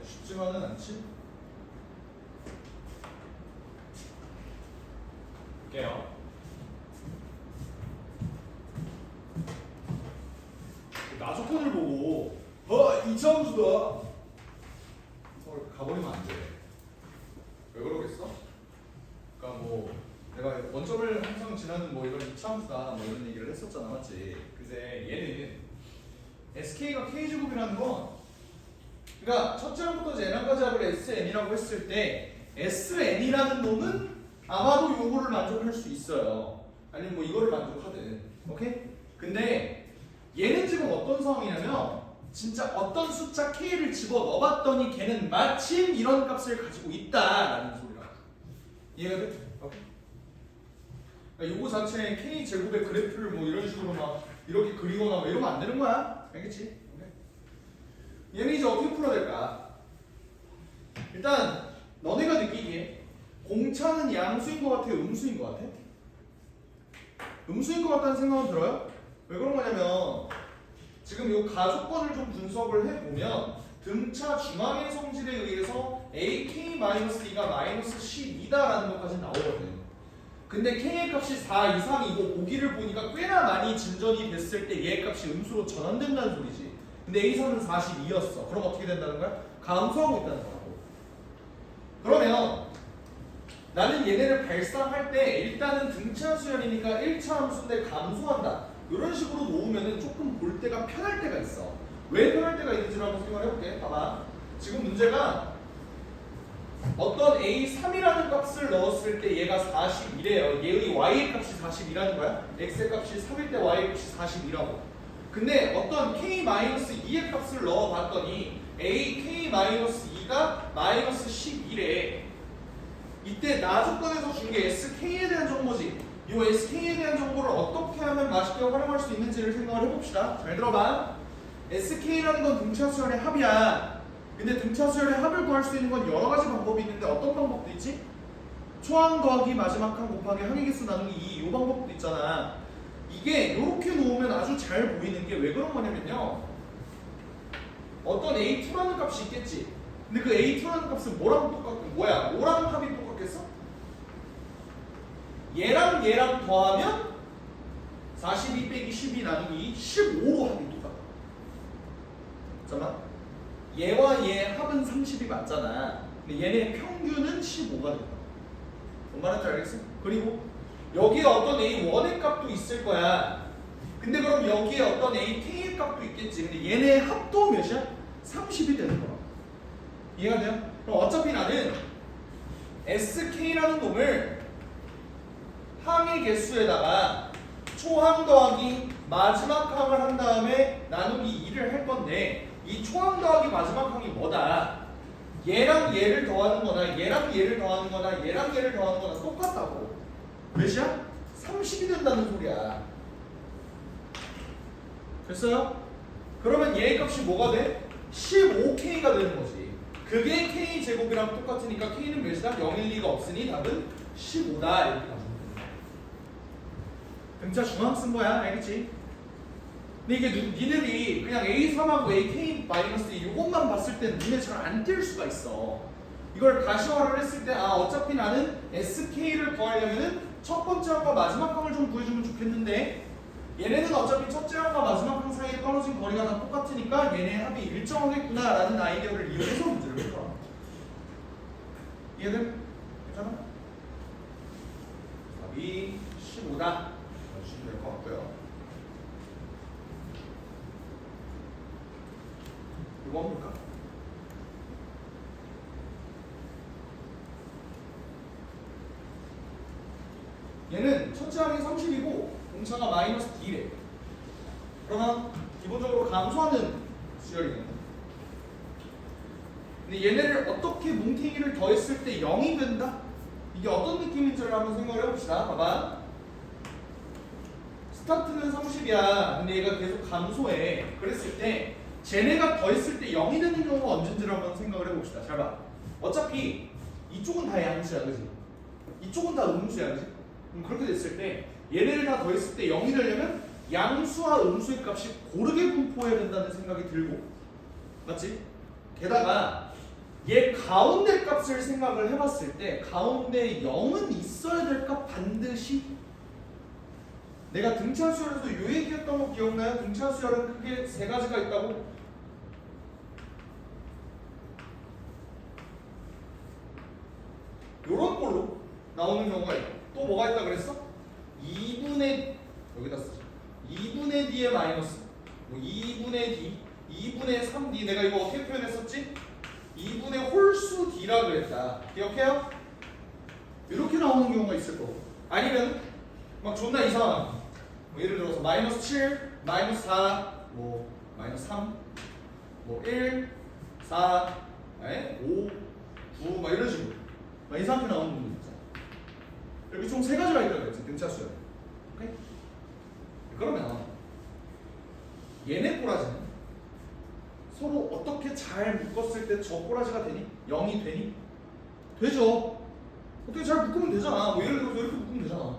쉽지만은 않지? 볼게요. 나조건을 보고 이차함수다 가버리면 안 돼. 왜 그러겠어? 그러니까 뭐 내가 원점을 항상 지나는 뭐 이런 이차함수다 뭐 이런 얘기를 했었잖아, 맞지? 근데 얘는 SK가 K제곱이라는 건 그러니까 첫째 항부터 n항까지 합을 SN이라고 했을 때 SN이라는 놈은 아마도 요거를 만족할 수 있어요. 아니면 뭐 이거를 만족하든. 오케이? 근데 얘는 지금 어떤 상황이냐면 진짜 어떤 숫자 K를 집어넣어봤더니 걔는 마침 이런 값을 가지고 있다라는 소리라. 이해가 돼? 오케이? 그러니까 요거 자체에 K 제곱의 그래프를 뭐 이런 식으로 막 이렇게 그리거나 뭐 이러면 안 되는 거야. 알겠지? 오케이? 얘는 이제 어떻게 풀어야 될까? 일단 너네가 느끼기에 공차는 양수인 것 같아요? 음수인 것 같아? 음수인 것 같다는 생각은 들어요? 왜 그런 거냐면 지금 이 가조건을 좀 분석을 해보면 등차 중앙의 성질에 의해서 AK-2가 -12다라는 것까지 나오거든. 근데 K의 값이 4 이상이고 보기를 보니까 꽤나 많이 진전이 됐을 때 얘의 값이 음수로 전환된다는 소리지. 근데 A3은 42였어. 그럼 어떻게 된다는 거야? 감소하고 있다는 거라고. 그러면 나는 얘네를 발상할 때 일단은 등차 수열이니까 1차 함수인데 감소한다. 이런 식으로 놓으면 조금 볼 때가 편할 때가 있어. 왜 편할 때가 있는지를 한번 생각을 해볼게. 봐봐. 지금 문제가 어떤 A3이라는 값을 넣었을 때 얘가 41이에요. 얘의 Y의 값이 42라는 거야. X의 값이 3일 때 Y의 값이 42라고. 근데 어떤 K-2의 값을 넣어봤더니 AK-2가 -11에 이때 나조건에서 준 게 SK에 대한 정보지. 이 SK에 대한 정보를 어떻게 하면 맛있게 활용할 수 있는지를 생각을 해봅시다. 잘 들어봐. SK라는 건 등차 수열의 합이야. 근데 등차 수열의 합을 구할 수 있는 건 여러 가지 방법이 있는데 어떤 방법도 있지? 초항 더하기 마지막 항 곱하기 항의 개수 나누기 2 이 방법도 있잖아. 이게 이렇게 놓으면 아주 잘 보이는 게 왜 그런 거냐면요. 어떤 A2라는 값이 있겠지. 근데 그 A2라는 값은 뭐랑 똑같고 뭐야? 뭐랑 합이 똑같겠어? 얘랑 얘랑 더하면 42 빼기 12 나누기 15로 합이 똑같아. 잠깐만. 얘와 얘 합은 30이 맞잖아. 근데 얘네 평균은 15가 된다. 뭔 말인지 알겠어? 그리고 여기에 어떤 A1의 값도 있을 거야. 근데 그럼 여기에 어떤 AK의 값도 있겠지. 근데 얘네 합도 몇이야? 30이 되는 거야. 이해가 돼요? 그럼 어차피 나는 SK라는 놈을 항의 개수에다가 초항 더하기 마지막 항을 한 다음에 나누기 2를 할 건데 이 초항 더하기 마지막 항이 뭐다? 얘랑 얘를 더하는 거나 얘랑 얘를 더하는 거나 얘랑 얘를 더하는 거나 똑같다고. 몇이야? 30이 된다는 소리야. 됐어요? 그러면 얘의 값이 뭐가 돼? 15K가 되는 거지. 그게 K제곱이랑 똑같으니까 K는 몇이다? 0일 리가 없으니 답은 15다. 이렇게 나오는 거야. 등차 중앙 쓴 거야. 알겠지? 근데 이게 니들이 그냥 A3하고 AK-2 이것만 봤을 때 눈에 잘 안 띌 수가 있어. 이걸 가시화를 했을 때 어차피 나는 SK를 구하려면은 첫 번째 항과 마지막 항을 좀 구해주면 좋겠는데 얘네는 어차피 첫째 항과 마지막 항 사이에 떨어진 거리가 다 똑같으니까 얘네 합이 일정하겠구나 라는 아이디어를 이용해서 문제를 낼 거야. 이해돼? 괜찮아? 답이 15다. 주시면 될 것 같고요. 이거 한번 볼까? 얘는 첫째 항이 30이고 공차가 마이너스 D래. 그러면 기본적으로 감소하는 수열이네. 근데 얘네를 어떻게 뭉탱이를 더했을 때 0이 된다? 이게 어떤 느낌인지를 한번 생각을 해봅시다. 봐봐. 스타트는 30이야. 근데 얘가 계속 감소해. 그랬을 때 쟤네가 더했을 때 0이 되는 경우가 언젠지를 한번 생각을 해봅시다. 잘 봐. 어차피 이쪽은 다 양수야, 그지? 이쪽은 다 음수야, 그지? 그럼 그렇게 됐을 때 얘네를 다 더했을 때 0이 되려면 양수와 음수의 값이 고르게 분포해야 된다는 생각이 들고, 맞지? 게다가 얘 가운데 값을 생각을 해봤을 때 가운데 0은 있어야 될 값 반드시. 내가 등차 수열에서 요 얘기했던 거 기억나요? 등차 수열은 크게 세 가지가 있다고. 요런 걸로 나오는 경우가 있고 또 뭐가 있다 그랬어? 2분의 여기다 쓰자. 2분의 d의 마이너스 뭐 2분의 d 2분의 3d 내가 이거 어떻게 표현했었지? 2분의 홀수 d라 그랬다. 기억해요? 이렇게 나오는 경우가 있을 거고 아니면 막 존나 이상한 뭐 예를 들어서 마이너스 7, 마이너스 4, 뭐 마이너스 3, 뭐 1, 4, 5, 9 막 이런 식으로 막 이상하게 나오는 부분이 있잖아. 여기 총 세 가지가 있다고 그랬지 등차 수열. 오케이? 그러면 얘네 꼬라지는 서로 어떻게 잘 묶었을 때 저 꼬라지가 되니? 0이 되니? 되죠. 어떻게 잘 묶으면 되잖아. 뭐 예를 들어서 이렇게 묶으면 되잖아.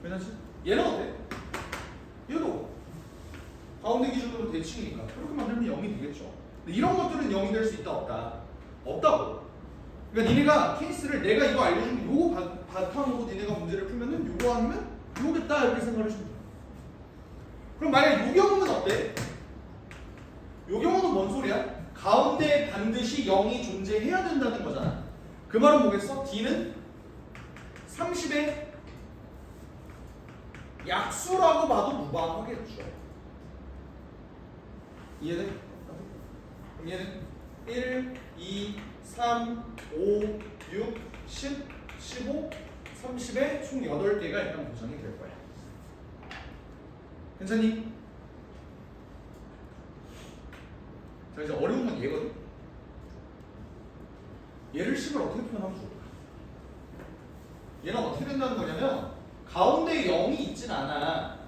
괜찮지? 얘는 어때? 얘도 가운데 기준으로 대칭이니까 그렇게 만들면 0이 되겠죠. 근데 이런 것들은 0이 될 수 있다 없다? 없다고. 그러니까 니네가 케이스를 내가 이거 알려준 요거 바탕으로 니네가 문제를 풀면은 요거 아니면 요거겠다 이렇게 생각을 해주면 돼. 그럼 만약 요 경우는 어때? 요 경우는 뭔 소리야? 가운데 반드시 0이 존재해야 된다는 거잖아. 그 말은 뭐겠어? D는 30의 약수라고 봐도 무방하겠죠. 이해돼? 그럼 얘는 1, 2, 3, 5, 6, 10, 15, 30의 총 8개가 일단 보장이 될 거야. 괜찮니? 자 이제 어려운 건 얘거든. 얘를 식을 어떻게 표현하면 좋을까? 얘는 어떻게 된다는 거냐면 가운데 0이 있진 않아.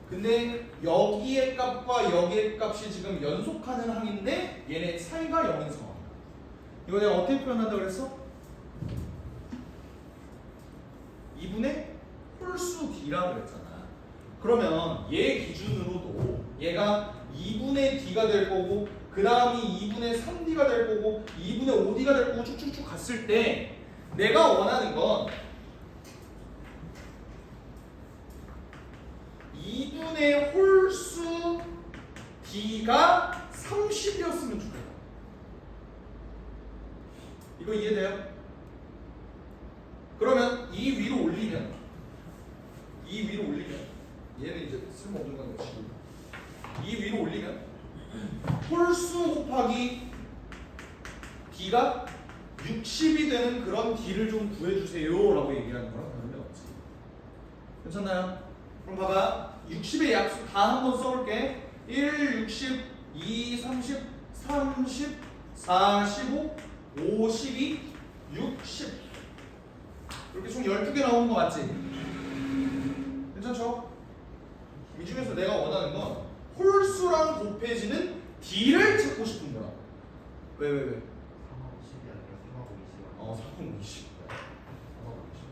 근데 여기의 값과 여기의 값이 지금 연속하는 항인데 얘네 차이가 0인 상황이야. 이거 내가 어떻게 표현한다고 그랬어? 2분의 홀수 d라 그랬잖아. 그러면 얘 기준으로도 얘가 2분의 d가 될 거고 그 다음이 2분의 3d가 될 거고 2분의 5d가 될 거고 쭉쭉쭉 갔을 때 내가 원하는 건 2분의 홀수 d가 30이었으면 좋겠다. 이거 이해돼요? 그러면 이 위로 올리면 얘는 이제 쓸모없는 건 치고 이 위로 올리면 홀수 곱하기 d가 60이 되는 그런 d를 좀 구해주세요 라고 얘기하는 거랑 다름이 없지. 괜찮나요? 그럼 봐봐 60의 약수 다 한번 써볼게. 1, 60, 2, 30, 30, 45, 52, 60 이렇게 총 12개 나오는 거 맞지? 괜찮죠? 이 중에서 내가 원하는 건 홀수랑 곱해지는 d를 찾고 싶은 거야. 왜? 3하고 10이 아니라 3하고 20. 3하고 20.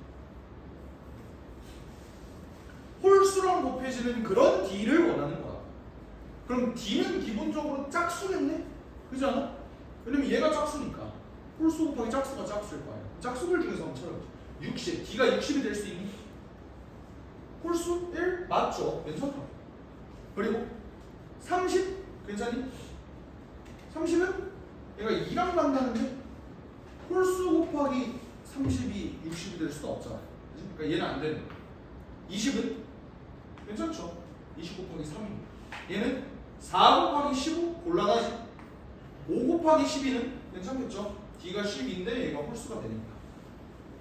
홀수랑 곱해지는 그런 d를 원하는 거야. 그럼 d는 기본적으로 짝수겠네? 그렇지 않아? 왜냐면 얘가 짝수니까 홀수 곱하기 짝수가 짝수일 거 아니야. 짝수들 중에서 한번 찾아보자. 60, d가 60이 될 수 있니? 홀수 1? 맞죠? 괜찮다. 그리고 30? 괜찮니? 30은 얘가 2랑 만나는데 홀수 곱하기 30이 60이 될 수는 없잖아. 그치? 그러니까 얘는 안 되는 거야. 20은? 괜찮죠? 20 곱하기 3이 얘는 4 곱하기 15? 곤란하지? 5 곱하기 12는? 괜찮겠죠? d가 10인데 얘가 홀수가 되니까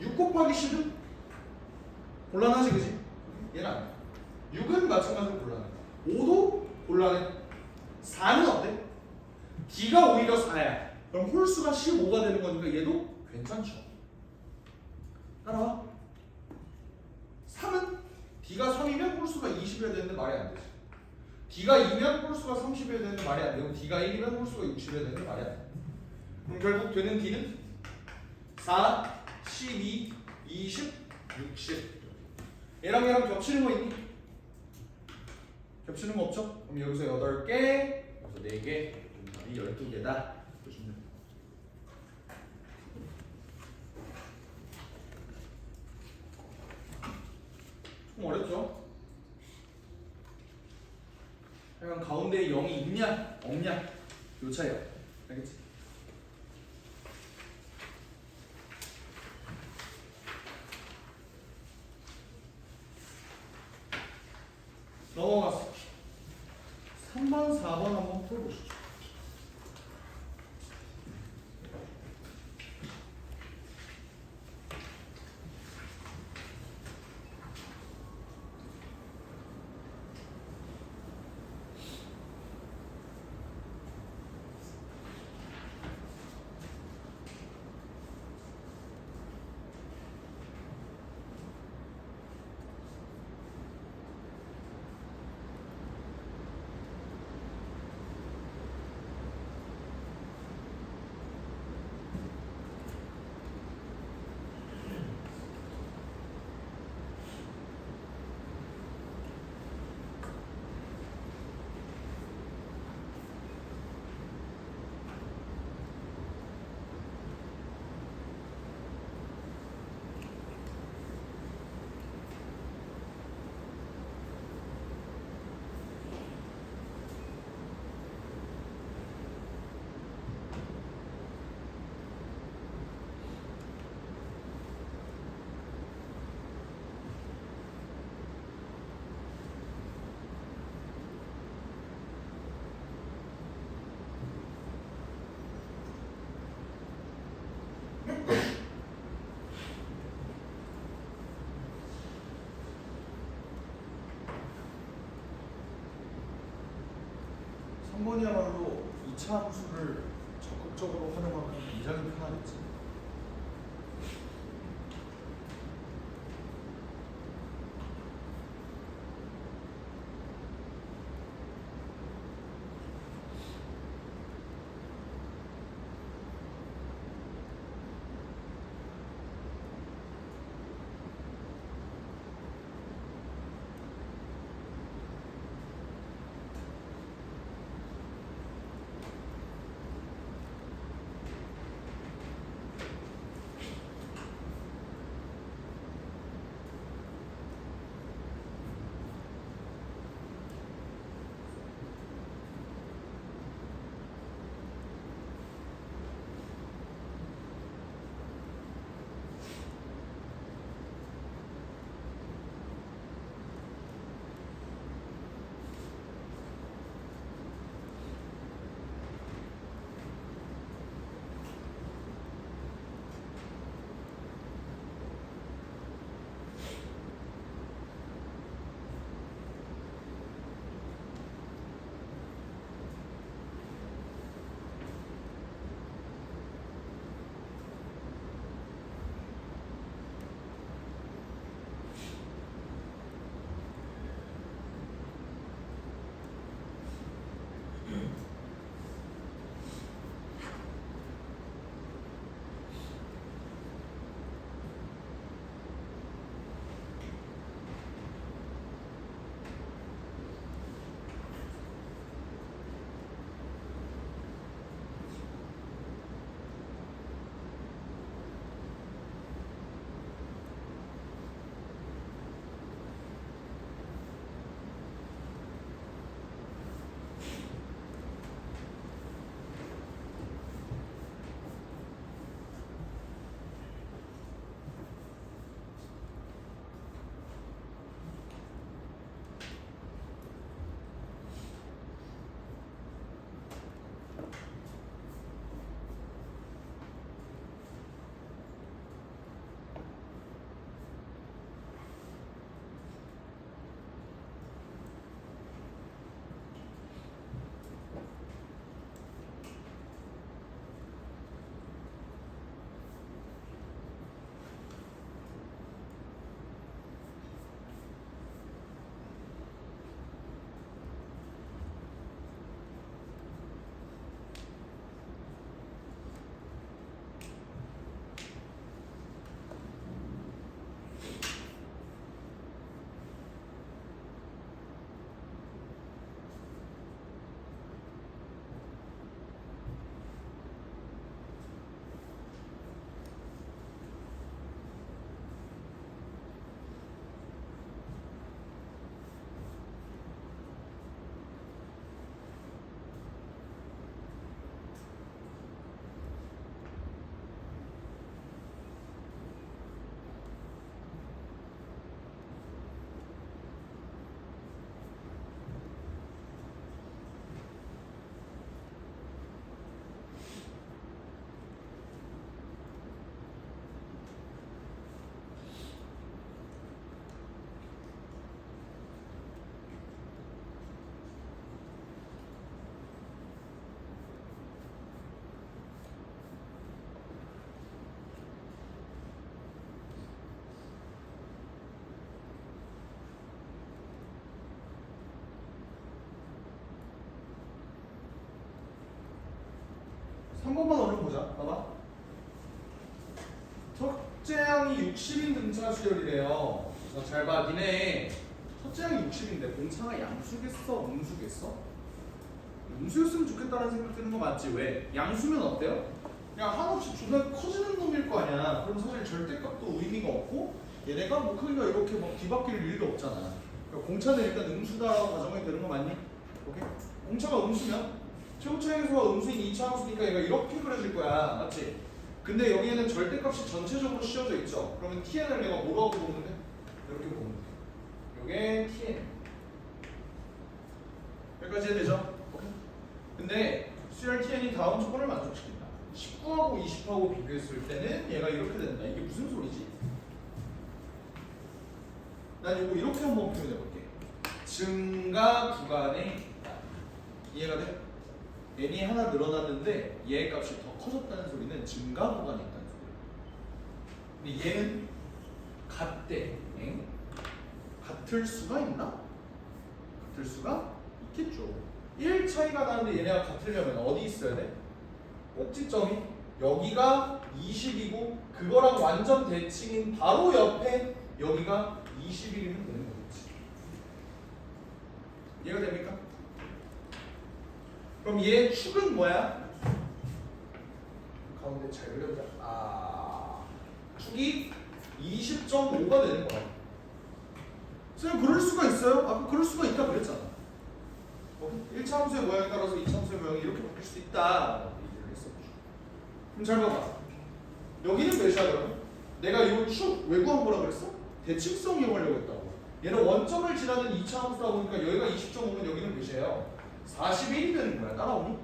6 곱하기 10은? 곤란하지 그지? 얘는 안 돼. 6은 마찬가지로 곤란해. 5도 곤란해. 4는 어때? d가 오히려 4야. 그럼 홀수가 15가 되는 거니까 얘도 괜찮죠. 따라와. 3은 d가 3이면 홀수가 20이어야 되는데 말이 안 되지. d가 2면 홀수가 30이어야 되는데 말이 안 되고 d가 1이면 홀수가 60이어야 되는데 말이 안 돼. 그럼 결국 되는 d는 4, 12, 20, 60. 얘랑 얘랑 겹치는 거 있니? 겹치는 거 없죠? 그럼 여기서 8개, 여기서 4개, 답이 12개다. 보시면 됩니다. 좀 어렵죠? 하여간 가운데에 0이 있냐 없냐 요 차이야. 알겠지? 넘어가서 3번 4번 한번 풀어보시죠. 한 번이야말로 2차 함수를 적극적으로 활용하면 굉장히 편하겠지. 보자. 봐봐. 첫째 항이 60인 등차 수열이래요. 잘 봐. 니네 첫째 항이 60인데 공차가 양수겠어? 음수겠어? 음수였으면 좋겠다는 생각 드는 거 맞지? 왜? 양수면 어때요? 그냥 한없이 존나 커지는 놈일 거 아니야. 그럼 사실 절대값도 의미가 없고 얘네가 뭐 크기가 이렇게 막 뒤바뀔 일도 없잖아. 그러니까 공차는 일단 음수다라고 가정이 되는 거 맞니? 오케이? 공차가 음수면 최고차 함수가 음수인 2차 함수니까 얘가 이렇게 그려질 거야. 맞지? 근데 여기에는 절대값이 전체적으로 씌워져 있죠. 그러면 tn을 내가 뭐라고 보면 돼? 이렇게 보면 돼. 요게 tn. 여기까지 해야되죠? 오케이? 근데 수열 tn이 다음 조건을 만족시킨다. 19하고 20하고 비교했을 때는 얘가 이렇게 된다. 이게 무슨 소리지? 난 이거 이렇게 한번 표현해 볼게. 증가 구간에 있다. 이해가 돼? n이 하나 늘어났는데 얘의 값이 더 커졌다는 소리는 증가 구간에 있다는 소리야. 근데 얘는 같대. 엥? 같을 수가 있나? 같을 수가 있겠죠. 1 차이가 나는데 얘네가 같으려면 어디 있어야 돼? 꼭지점이 여기가 20이고 그거랑 완전 대칭인 바로 옆에 여기가 21이면 되는 거겠지. 이해가 됩니까? 그럼 얘 축은 뭐야? 가운데 잘 그려보자. 축이 20.5가 되는 거야. 선생님 그럴 수가 있어요? 아까 그럴 수가 있다 그랬잖아. 1차 함수의 모양에 따라서 2차 함수의 모양이 이렇게 바뀔 수 있다. 얘기를 했었죠. 그럼 잘 봐봐. 여기는 몇이야 그러면? 내가 이 축 왜 구한 거라 그랬어? 대칭성 이용하려고 했다고. 얘는 원점을 지나는 2차 함수다 보니까 여기가 20.5면 여기는 몇이에요? 41이 되는 거야. 따라오니?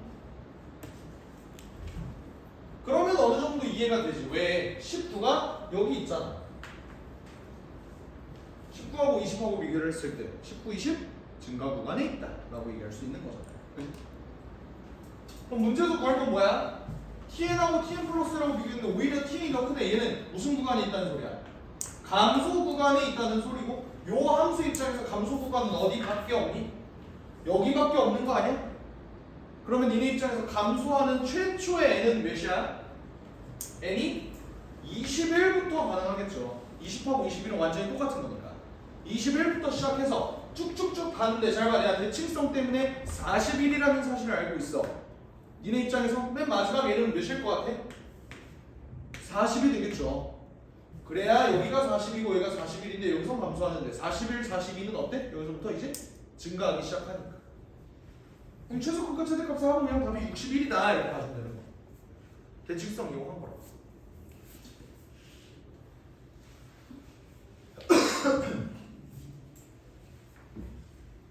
그러면 어느 정도 이해가 되지. 왜? 19가 여기 있잖아. 19하고 20하고 비교를 했을 때 19, 20 증가 구간에 있다 라고 얘기할 수 있는 거잖아요. 그치? 그럼 문제에서 구할 건 뭐야? tn하고 tn 플러스라고 비교했는데 오히려 tn이 더 크대. 얘는 무슨 구간에 있다는 소리야? 감소 구간에 있다는 소리고 요 함수 입장에서 감소 구간은 어디밖에 없니? 여기밖에 없는 거 아니야? 그러면 니네 입장에서 감소하는 최초의 n은 몇이야? n이 21부터 가능하겠죠. 20하고 21은 완전히 똑같은 거니까 21부터 시작해서 쭉쭉쭉 가는데 잘 봐. 내가 대칭성 때문에 41이라는 사실을 알고 있어. 니네 입장에서 맨 마지막 n은 몇일 것 같아? 40이 되겠죠. 그래야 여기가 40이고 여기가 41인데 여기서 감소하는데 41, 42는 어때? 여기서부터 이제 증가하기 시작하니까. 그럼 최소값과 최대값을 합하면 답이 61이다 이렇게 가시면 되는 거. 대칭성 이용한 거라고.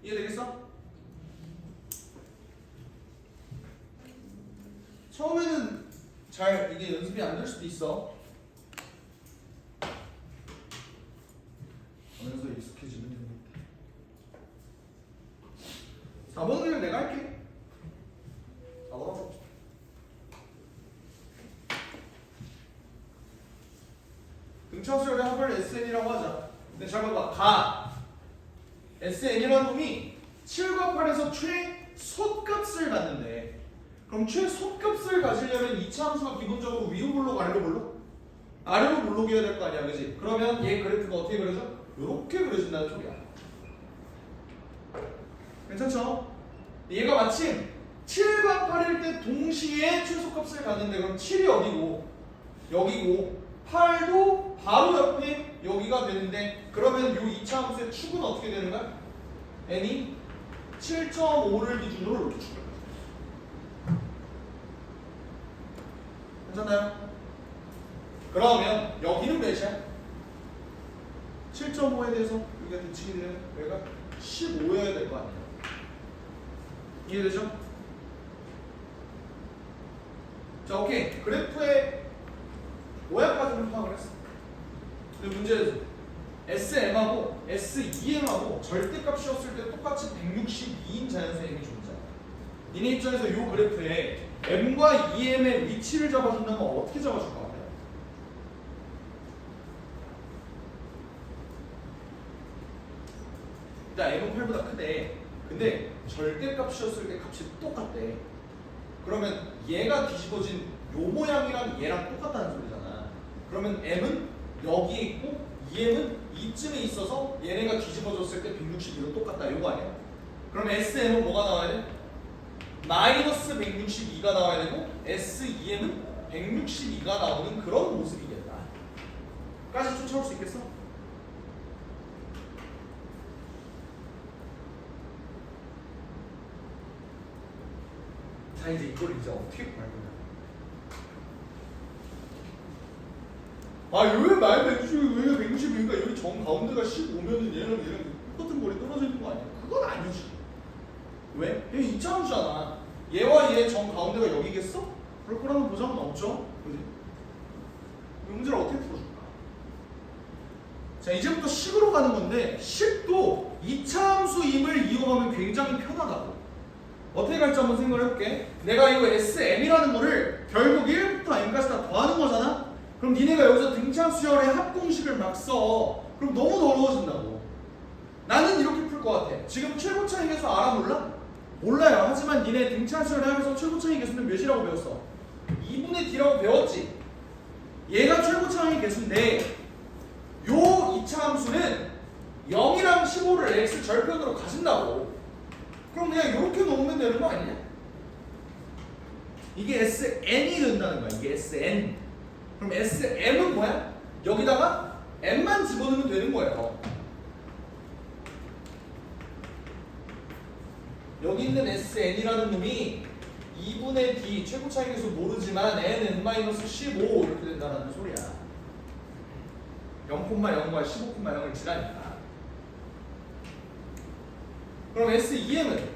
이해되겠어? 처음에는 잘 이게 연습이 안 될 수도 있어. 하면서 익숙해지면 됩니다. 4번은 그냥 내가 할게. 4번 하자. 등차수열의 합을 SN이라고 하자. 근데 잘 봐봐. 가 SN이라는 놈이 7과 8에서 최소값을 갖는데 그럼 최소값을 가지려면 2차 함수가 기본적으로 위로 볼록 아래로 볼록? 아래로 볼록이어야 될 거 아니야, 그지? 그러면 얘 그래프가 어떻게 그려져? 이렇게 그려진다는 소리야. 괜찮죠? 얘가 마침 7과 8일 때 동시에 최소값을 갖는데 그럼 7이 어디고 여기고 8도 바로 옆에 여기가 되는데 그러면 이 2차 함수의 축은 어떻게 되는 거야? n이 7.5를 기준으로 이렇게 축을 괜찮나요? 그러면 여기는 몇이야? 7.5에 대해서 여기가 대칭이 되는 여기가 15여야 될 거 아니에요. 이해되죠? 자, 오케이. 그래프의 모양까지는 파악을 했어. 근데 문제는 SM하고 SEM하고 절대값이었을 때 똑같이 162인 자연수의 존재야. 니네 입장에서 이 그래프에 M과 EM의 위치를 잡아준다면 어떻게 잡아줄 것 같아요? 일단 M은 8보다 크대. 근데 절대값이었을 때 값이 똑같대. 그러면 얘가 뒤집어진 요 모양이랑 얘랑 똑같다는 소리잖아. 그러면 m은 여기에 있고 em은 이쯤에 있어서 얘네가 뒤집어졌을 때 162로 똑같다. 요거 아니야? 그럼 SM은 뭐가 나와야 돼? 마이너스 162가 나와야 되고 SEM은 162가 나오는 그런 모습이겠다. 까지 쫓아올 수 있겠어? 자, 이제 이걸 이제 어떻게 구할 거냐? 아, 여기 말 160, 왜 160인가? 여기 정 가운데가 15면은 얘랑 똑같은 거리 떨어져 있는 거 아니야? 그건 아니지. 왜? 여기 2차함수잖아. 얘와 얘 정 가운데가 여기겠어? 그럴 거라는 보장은 없죠. 그지? 이 문제를 어떻게 풀어줄까? 자, 이제부터 식으로 가는 건데 식도 2차함수임을 이용하면 굉장히 편하다고. 어떻게 갈지 한번 생각을 해볼게. 내가 이거 SM이라는 거를 결국 1부터 M까지 다 더하는 거잖아? 그럼 니네가 여기서 등차수열의 합공식을 막 써. 그럼 너무 더러워진다고. 나는 이렇게 풀 것 같아. 지금 최고차이 계수 알아 몰라? 몰라요. 하지만 니네 등차수열을 하면서 최고차이 계수는 몇이라고 배웠어? 2분의 D라고 배웠지? 얘가 최고차이 계수인데 요 2차 함수는 0이랑 15를 x 절편으로 가진다고. 그럼 그냥 이렇게 놓으면 되는 거 아니냐? 이게 SN이 된다는 거야. 이게 SN. 그럼 SM은 뭐야? 여기다가 M만 집어넣으면 되는 거예요. 여기 있는 SN이라는 놈이 2분의 D 최고 차이 계수 모르지만 N-15 이렇게 된다는 소리야. 0,0과 15,0을 지나니까. 그럼 SEM은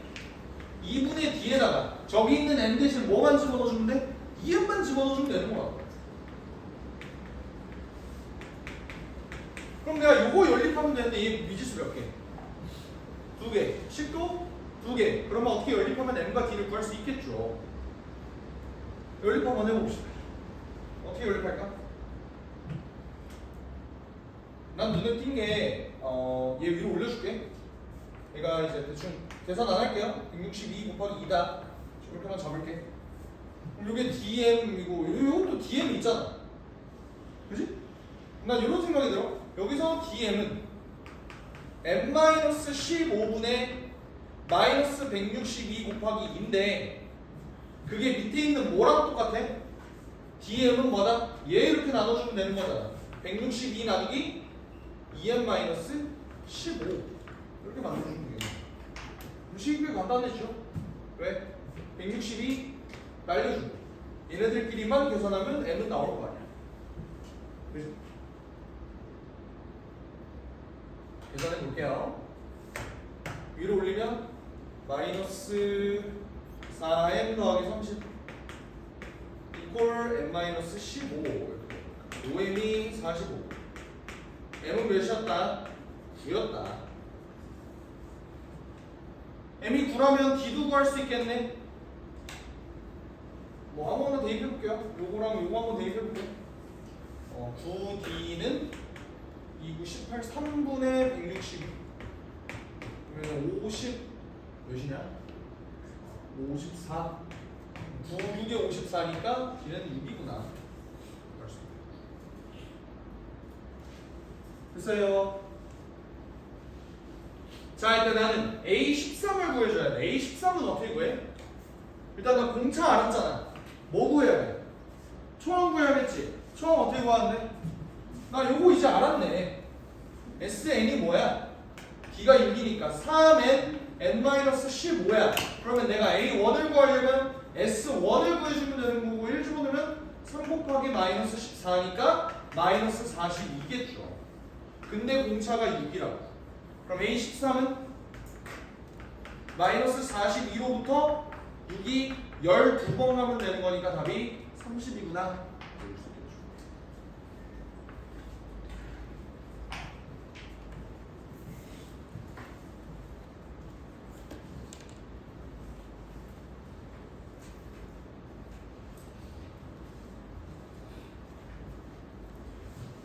2분의 D에다가 저기 있는 N 대신 뭐만 집어넣어주면 돼? EM만 집어넣어주면 되는 거야. 그럼 내가 요거 연립하면 되는데 이 미지수 몇 개? 2개. 식도 2개. 그러면 어떻게 연립하면 M과 D를 구할 수 있겠죠. 연립 한번 해봅시다. 어떻게 연립할까? 난 눈에 띈 게 얘 위로 올려줄게. 얘가 이제 대충 계산 안 할게요. 162 곱하기 2다. 이렇게만 잡을게. 그럼 이게 DM이고 이것도 DM 있잖아. 그지? 난 이런 생각이 들어. 여기서 DM은 M-15분의 마이너스 162 곱하기 2인데 그게 밑에 있는 뭐랑 똑같아? DM은 뭐다? 얘 이렇게 나눠주면 되는 거잖아. 162 나누기 2M-15 이렇게 만들어주면 되겠네. 식이 꽤 간단해지죠? 왜? 162 날려주고 얘네들끼리만 계산하면 M은 나올 거 아니야. 그죠? 계산해 볼게요. 위로 올리면 마이너스 4M 더하기 30 이퀄 M-15 5M이 45 M은 몇이었다? 9였다. M이 9라면 D도 구할 수 있겠네. 뭐 아무거나 대입해볼게요. 요거랑 요거 한번 대입해볼게요. 9D는 2, 9, 18, 3분의 162 그러면 50 몇이냐? 54 9, 6에 54니까 D는 6이구나. 됐어요. 자, 일단 나는 A13을 구해줘야 돼. A13은 어떻게 구해? 일단 나 공차 알았잖아. 뭐 구해야 돼? 초항 구해야겠지. 초항 어떻게 구하는데? 나 요거 이제 알았네. SN이 뭐야? D가 6이니까 3N N-15야. 그러면 내가 A1을 구하려면 S1을 구해주면 되는 거고 1 집어넣으면 3 곱하기 마이너스 14니까 마이너스 42겠죠. 근데 공차가 6이라고. 그럼 A13은 마이너스 42로부터 6이 12번 하면 되는 거니까 답이 30이구나.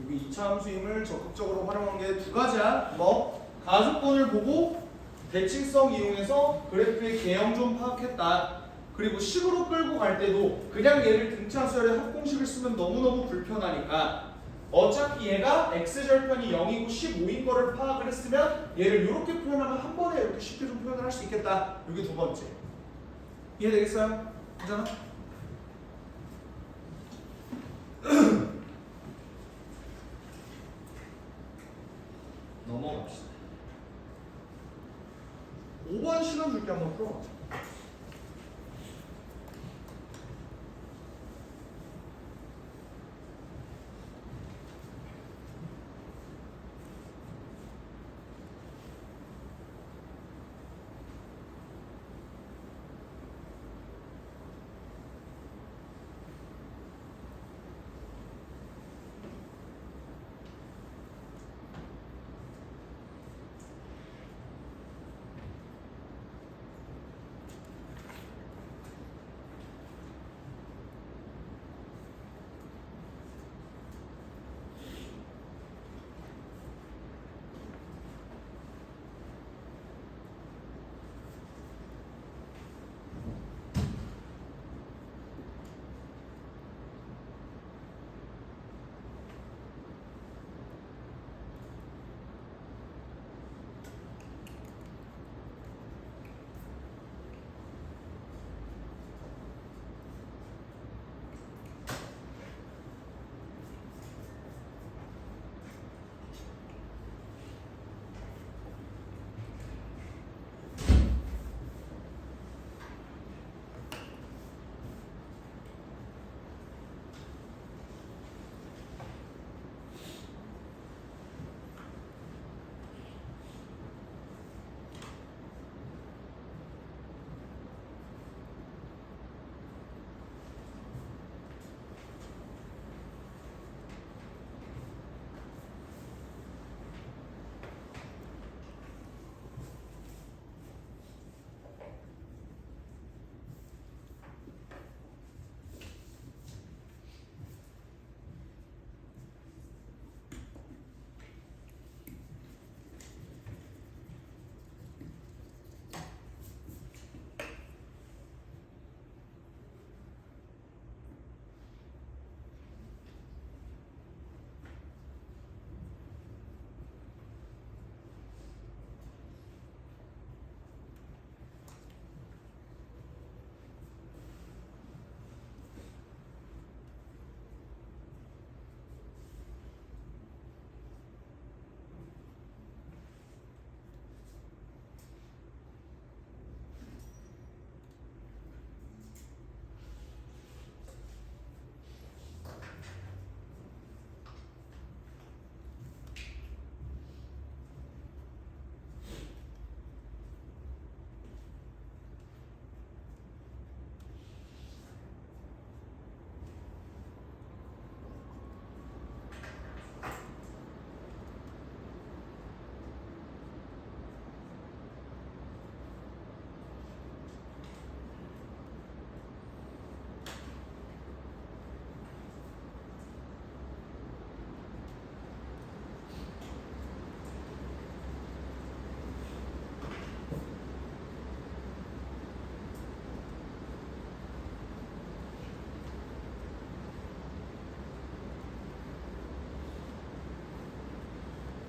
여기 2차 함수임을 적극적으로 활용한 게 두 가지야. 뭐? 가속권을 보고 대칭성 이용해서 그래프의 개형 좀 파악했다. 그리고 식으로 끌고 갈 때도 그냥 얘를 등차 수열의 합공식을 쓰면 너무너무 불편하니까 어차피 얘가 x절편이 0이고 15인 거를 파악을 했으면 얘를 이렇게 표현하면 한 번에 이렇게 쉽게 좀 표현을 할 수 있겠다. 이게 두 번째. 이해되겠어요? 괜찮아? 넘어갑시다. 5번 시간 줄게 한번 풀어보자.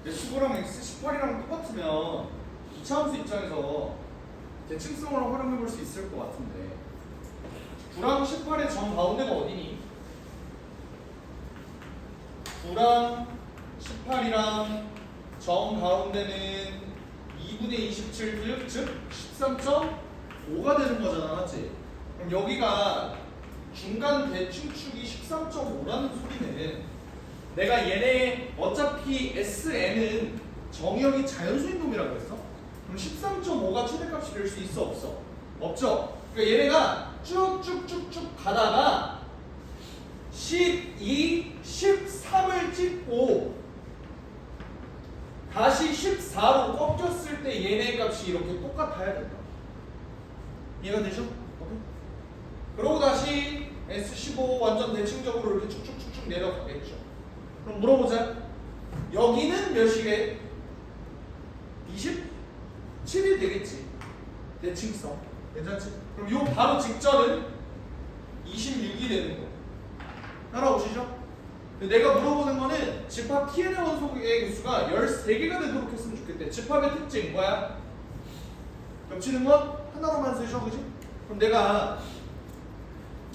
X9랑 X18이랑 똑같으면 이차함수 입장에서 대칭성을 활용해 볼 수 있을 것 같은데 9랑 18의 정 가운데가 어디니? 9랑 18이랑 정 가운데는 2분의 27 즉 13.5가 되는 거잖아, 맞지? 그럼 여기가 중간 대칭축이 13.5라는 소리는 내가 얘네 어차피 SN은 정의역이 자연수인 놈이라고 했어? 그럼 13.5가 최대값이 될 수 있어, 없어? 없죠? 그러니까 얘네가 쭉쭉쭉쭉 가다가 12, 13을 찍고 다시 14로 꺾였을 때 얘네 값이 이렇게 똑같아야 된다. 이해가 되죠? 오케이? 그러고 다시 S15 완전 대칭적으로 이렇게 쭉쭉쭉쭉 내려가겠죠. 그럼 물어보자. 여기는 몇이래? 27이 되겠지. 대칭성. 괜찮지? 그럼 요 바로 직전은 26이 되는 거. 따라오시죠? 내가 물어보는 거는 집합 Tn의 원소의 개수가 13개가 되도록 했으면 좋겠대. 집합의 특징 뭐야? 겹치는 건 하나로만 쓰죠, 그지? 그럼 내가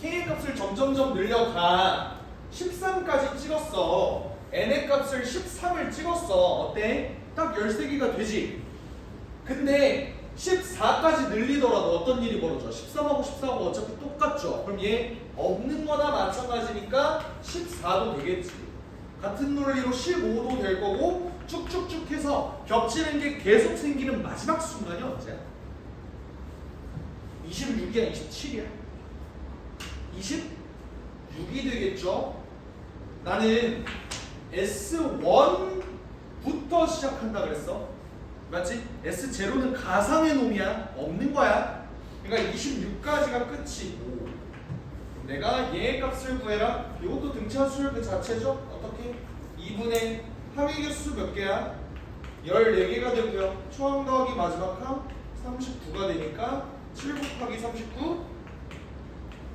K의 값을 점점점 늘려가 13까지 찍었어. N의 값을 13을 찍었어. 어때? 딱 13개가 되지? 근데 14까지 늘리더라도 어떤 일이 벌어져? 13하고 14하고 어차피 똑같죠? 그럼 얘 없는 거나 마찬가지니까 14도 되겠지. 같은 논리로 15도 될 거고 쭉쭉쭉 해서 겹치는 게 계속 생기는 마지막 순간이 언제야? 26이야, 27이야? 26이 되겠죠? 나는 S1부터 시작한다 그랬어. 맞지? S0는 가상의 놈이야. 없는 거야. 그러니까 26까지가 끝이고 내가 얘의 값을 구해라. 이것도 등차수열 그 자체죠. 어떻게? 2분의 합의 개수 몇 개야? 14개가 되고요. 초항 더하기 마지막 항 39가 되니까 7 곱하기 39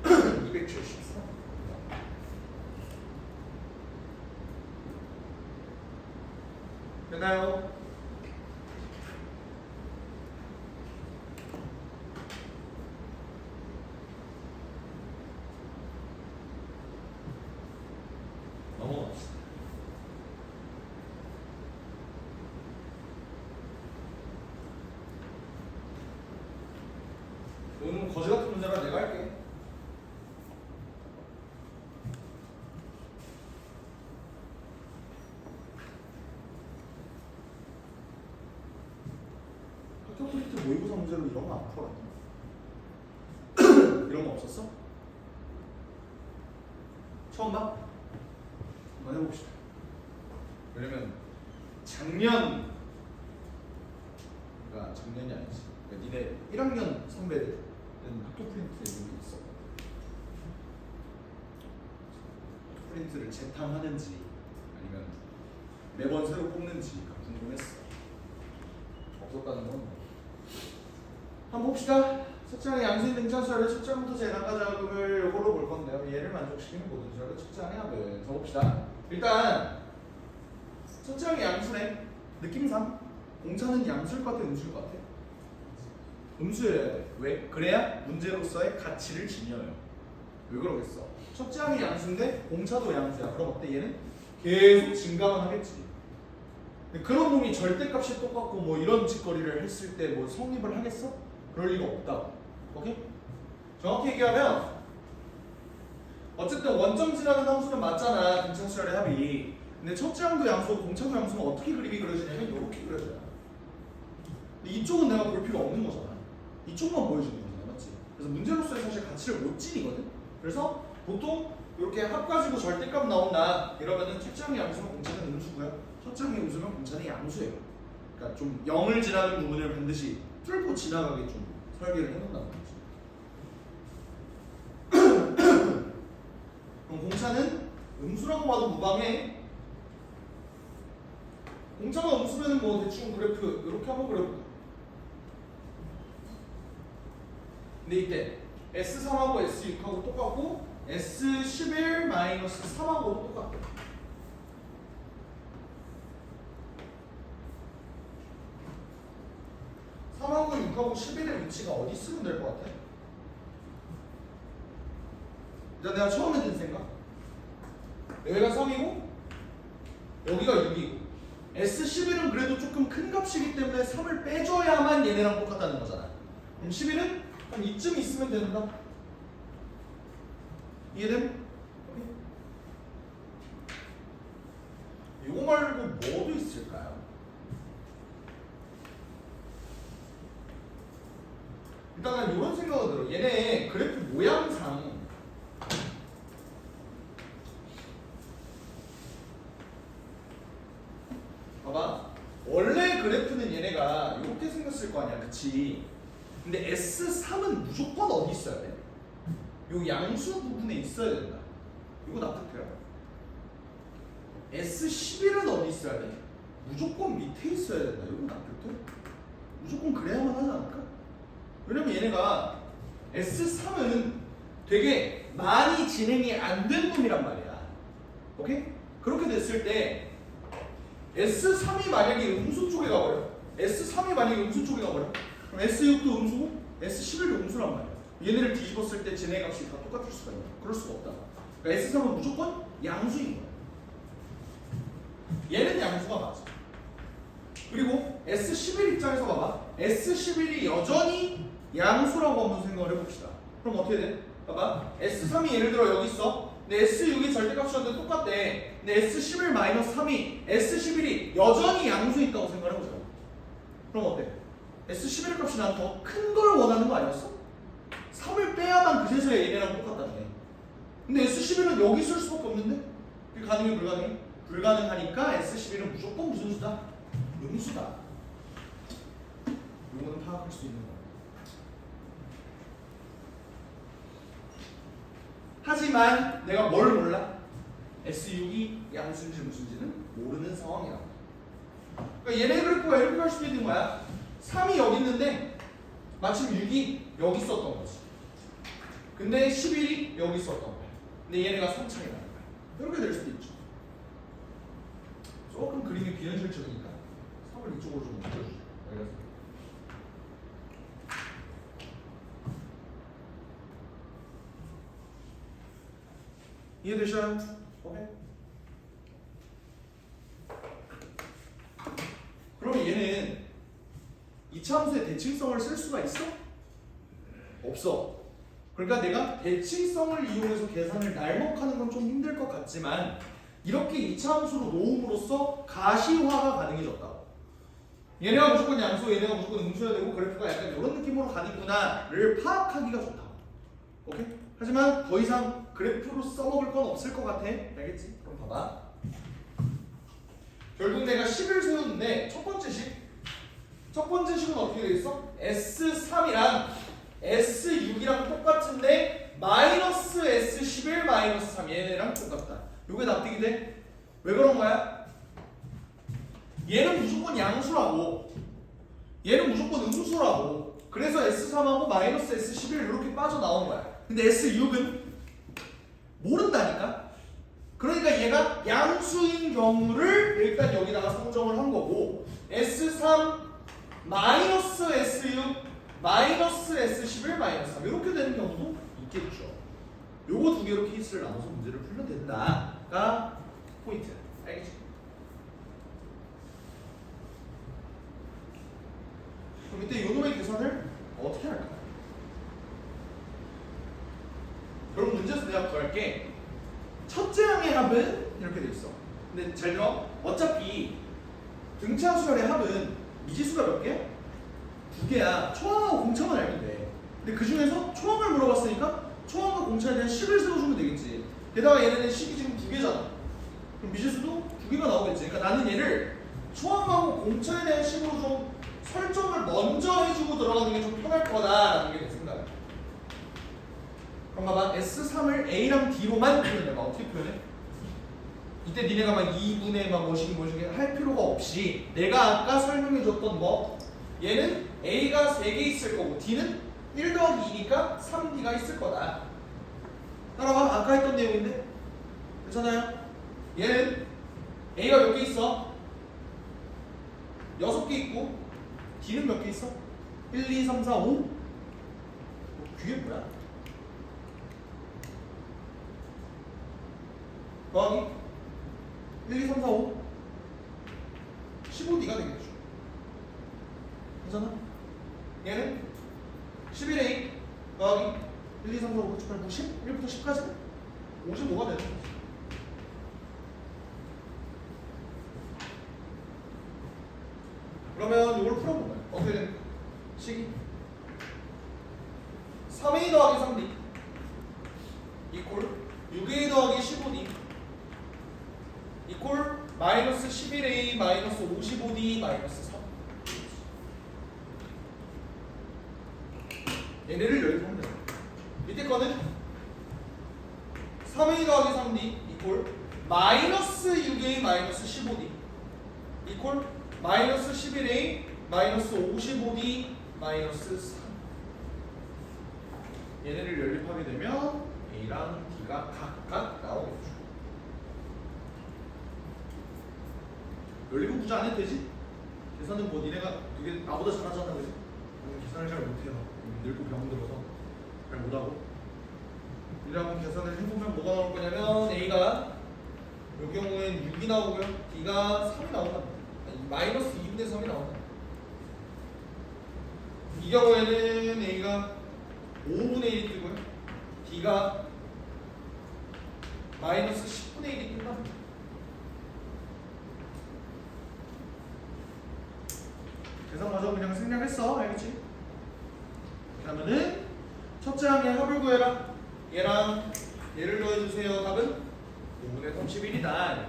274 되나요? 넘어갑시다. 오늘 거지 같은 문제라 내가 할게. 학교 프린트 모의고사 문제로 이런 거 안 풀어. 이런 거 없었어? 처음 봐? 한번 해봅시다. 왜냐면 작년, 그러니까 작년이 아니지. 그러니까 니네 1학년 선배들은 학교 프린트에 이런 게 있어. 프린트를 재탕하는지 아니면 매번 새로 뽑는지가 궁금했어. 없었다는 건. 한번 봅시다. 첫 장의 양수인 등차수열의 첫 장부터 재난과 자금을 요걸로 볼 건데요. 얘를 만족시키는 모든 수열의 첫 장의 합을 적읍시다. 일단 첫 장의 양수네. 느낌상 공차는 양수일 것 같아, 음수일 것 같아? 음수여야 돼. 왜? 그래야 문제로서의 가치를 지녀요. 왜 그러겠어? 첫 장이 양수인데 공차도 양수야. 그럼 어때? 얘는 계속 증가만 하겠지. 그런 놈이 절대값이 똑같고 뭐 이런 짓거리를 했을 때 뭐 성립을 하겠어? 그럴 리가 없다고. 오케이? 정확히 얘기하면 어쨌든 원점지라는 함수는 맞잖아. 등차수열의 합이. 근데 첫째 항도 양수고 공차도 양수는 어떻게 그림이 그려지냐면 이렇게 그려져요. 근데 이쪽은 내가 볼 필요 없는 거잖아. 이쪽만 보여주는 거잖아. 맞지? 그래서 문제로서의 사실 가치를 못 지니거든. 그래서 보통 이렇게 합 가지고 절대값 나온다 이러면은 첫째 항의 양수는 공차는 음수고요. 첫째 항의 음수는 공차는 양수예요. 그러니까 좀 0을 지나는 부분을 반드시 뚫고 지나가게 좀 설계를 해놓는다는 거지. 그럼 공차는 음수라고 봐도 무방해. 공차가 음수면 뭐 대충 그래프 이렇게 한번 그려볼까? 근데 이때 S3하고 S6하고 똑같고 S11-3하고도 똑같아. 하고 6하고 11의 위치가 어디 쓰면 될 것 같아? 일단 내가 처음에 든 생각 여기가 3이고 여기가 6이고 S11은 그래도 조금 큰 값이기 때문에 3을 빼줘야만 얘네랑 똑같다는 거잖아. 그럼 11은 한 이쯤 있으면 된다. 이해됨? 이거 말고 뭐도 있을까요? 일단 난 이런 생각이 들어. 얘네 그래프 모양상 봐봐. 원래 그래프는 얘네가 이렇게 생겼을 거 아니야, 그치? 근데 S3은 무조건 어디 있어야 돼? 요 양수 부분에 있어야 된다. 이거 납득해요. S11은 어디 있어야 돼? 무조건 밑에 있어야 된다. 이거 납득돼? 무조건 그래야만 하지 않을까? 왜냐면 얘네가 S3은 되게 많이 진행이 안 된 놈이란 말이야. 오케이? 그렇게 됐을 때 S3이 만약에 음수 쪽에 가버려. S3이 만약에 음수 쪽에 가버려. 그럼 S6도 음수고 S11도 음수란 말이야. 얘네를 뒤집었을 때 진행 값이 다 똑같을 수가 있냐? 그럴 수가 없다. 그러니까 S3은 무조건 양수인 거야. 얘는 양수가 맞아. 그리고 S11 입장에서 봐봐. S11이 여전히 양수라고 한번 생각을 해봅시다. 그럼 어떻게 돼? 봐봐. S3이 예를 들어 여기 있어. 근데 S6이 절대값이었는데 똑같대. 근데 S11 마이너스 3이 S11이 여전히 양수에 있다고 생각을 해보자. 그럼 어때? S11 값이 난 더 큰 걸 원하는 거 아니었어? 3을 빼야만 그제서야 얘네랑 똑같다네. 근데 S11은 여기 쓸 수밖에 없는데? 그게 가능해 불가능해? 불가능하니까 S11은 무조건 무슨 수다? 음수다. 요거는 파악할 수 있는 거야. 하지만 내가 뭘 몰라? S6이 양수인지 음수인지는 모르는 상황이야. 그러니까 얘네 그래프가 이렇게 갈 수도 있는 거야. 3이 여기 있는데 마침 6이 여기 있었던 거지. 근데 11이 여기 있었던 거야. 근데 얘네가 3차이 나는 거야. 이렇게 될 수도 있죠. 조금 그림이 비현실적이니까 3을 이쪽으로 좀 옮겨주죠. 알겠어? 이해되셔요? 오케이. 그러면 얘는 이차함수의 대칭성을 쓸 수가 있어? 없어. 그러니까 내가 대칭성을 이용해서 계산을 날먹하는 건 좀 힘들 것 같지만 이렇게 이차함수로 놓음으로써 가시화가 가능해졌다. 얘네가 무조건 양수, 얘네가 무조건 음수여야 되고 그래프가 약간 이런 느낌으로 가는구나를 파악하기가 좋다. 오케이? 하지만 더 이상 그래프로 써먹을 건 없을 것 같아. 알겠지? 그럼 봐봐. 결국 내가 식을 세웠는데 첫 번째 식은 어떻게 돼 있어? S3이랑 S6이랑 똑같은데 마이너스 S11 마이너스 3 얘네랑 똑같다. 요게 납득이 돼? 왜 그런 거야? 얘는 무조건 양수라고 얘는 무조건 음수라고 그래서 S3하고 마이너스 S11 이렇게 빠져나온 거야. 근데 S6은 모른다니까? 그러니까 얘가 양수인 경우를 일단 여기다가 상정을 한 거고 S3 마이너스 S6 마이너스 S11 마이너스 3 이렇게 되는 경우도 있겠죠. 요거 두 개로 케이스를 나눠서 문제를 풀면 된다가 포인트. 알겠지? 그럼 이때 요놈의 계산을 어떻게 할까? 그럼 문제에서 내가 구할게. 첫째 항의 합은 이렇게 돼 있어. 근데 잘 들어. 어차피 등차수열의 합은 미지수가 몇 개? 두 개야. 초항하고 공차만 알면 돼. 근데 그 중에서 초항을 물어봤으니까 초항과 공차에 대한 식을 세워주면 되겠지. 게다가 얘네는 식이 지금 두 개잖아. 그럼 미지수도 두 개가 나오겠지. 그러니까 나는 얘를 초항하고 공차에 대한 식으로 좀 설정을 먼저 해주고 들어가는 게 좀 편할 거다라는 게 내 생각이야. 그럼 봐봐. S3을 A랑 D로만 표현해봐. 어떻게 표현해? 이때 니네가 막 2분의 막 뭐시기 할 필요가 없이 내가 아까 설명해줬던 뭐 얘는 A가 3개 있을 거고 D는 1 더하기 2니까 3D가 있을 거다. 따라와. 아까 했던 내용인데 괜찮아요? 얘는 A가 몇 개 있어? 6개 있고 D는 몇 개 있어? 1, 2, 3, 4, 5? 그게 뭐야? 더하기 1, 2, 3, 4, 5 15D가 되겠죠. 괜찮아? 얘는 11A 더하기 1, 2, 3, 4, 5, 6, 7, 8, 9, 10 1부터 10까지 55가 되는 거지. 그러면 이걸 풀어보면 어떻게 되는 거야? 식이 3A 더하기 3D 이퀄 6A 더하기 15D 이퀄 마이너스 11A 마이너스 55D 마이너스 3. 얘네를 여기서 하면 돼. 밑에 거는 3A 더하기 3D 이퀄 마이너스 6A 마이너스 15D 이퀄 마이너스 11A 마이너스 55D 마이너스 3. 얘네를 연립하게 되면 A랑 D가 각각 나오겠죠. 연립은 굳이 안 해도 되지? 계산은 뭐 니네가 되게 나보다 잘하잖아, 그지? 나는 계산을 잘 못해요. 늙고 병 들어서 잘 못하고. 이랑 계산을 해보면 뭐가 나올 거냐면 A가 이 경우엔 6이 나오고요, D가 3이 나온다. 아니, 마이너스 2분의 3이 나온다. 이 경우에는 A가 5분의 1이 뜨고요, D가 마이너스 10분의 1이 뜬다. 계산마저 그냥 생략했어, 알겠지? 그러면은 첫째 항의 합을 구해라. 얘랑 얘를 더해주세요. 답은 5분의 31이다.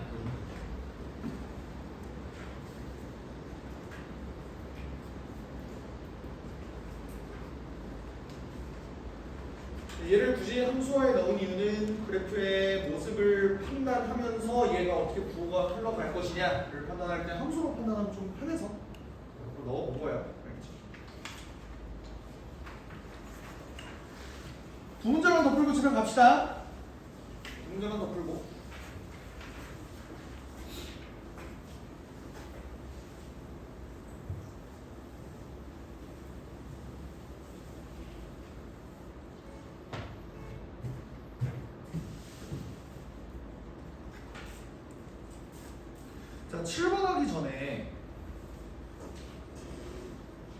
얘를 굳이 함수화에 넣은 이유는 그래프의 모습을 판단하면서 얘가 어떻게 부호가 흘러갈 것이냐를 판단할 때 함수로 판단하면 좀 편해서 넣어본 거야. 알겠지? 두 문제만 더 풀고 집에 갑시다. 두 문제만 더 풀고. 자, 7번 하기 전에